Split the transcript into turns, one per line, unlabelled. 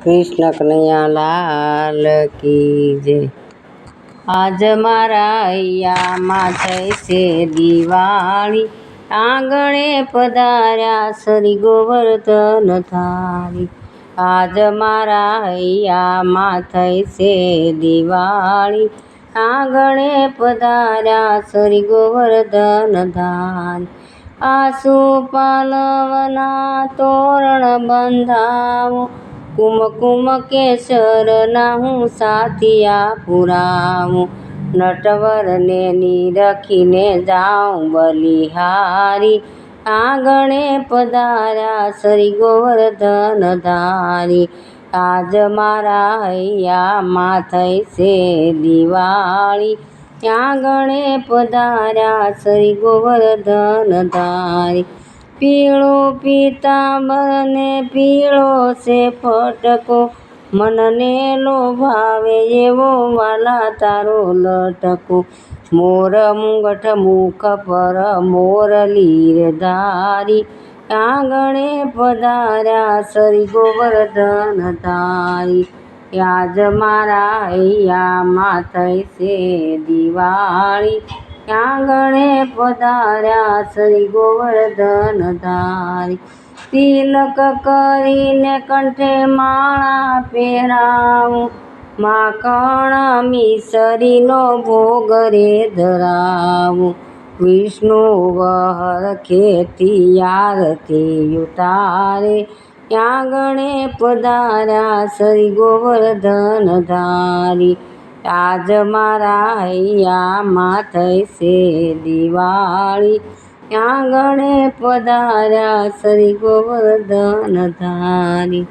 કૃષ્ણ કનૈયા લાલ કી જય। આજ મારા હૈયામાં થઈ છે દિવાળી, આંગણે પધાર્યા શ્રી ગોવર્ધન ધારી। આજ મારા હૈયામાં થઈ છે દિવાળી, આંગણે પધાર્યા શ્રી ગોવર્ધન ધારી। આસુપાલવના તોરણ બંધાવો, કુમકુમ કેસરના હું સાથિયા પુરાવું। નટવરને નીરખીને જાઉં બલિહારી, આંગણે પધાર્યા શ્રી ગોવર્ધન ધારી। આજ મારા હૈયામાં થઈ છે દિવાળી, આંગણે પધાર્યા શ્રી ગોવર્ધન ધારી। પીળો પીતાંબર ને પીળો છે ફટકો, મનને લોભાવે એવો વાલા તારો લટકો। મોર મુંગટ મુખ પર મોરલી રે ધારી, આંગણે પધાર્યા શ્રી ગોવર્ધન ધારી। આજ મારા હૈયામાં થઈ છે દિવાળી, આંગણે પધાર્યા શ્રી ગોવર્ધન ધારી। તિલક કરીને કંઠે માળા પહેરાવું, માખણ મિસરીનો ભોગ રે ધરાવું। વિષ્ણુ વહરખેથી આરતી ઉતારે, આંગણે પધાર્યા શ્રી ગોવર્ધન ધારી। આજ મારા હૈયામાં થઈ છે દિવાળી, આંગણે પધાર્યા શ્રી ગોવર્ધન ધારી।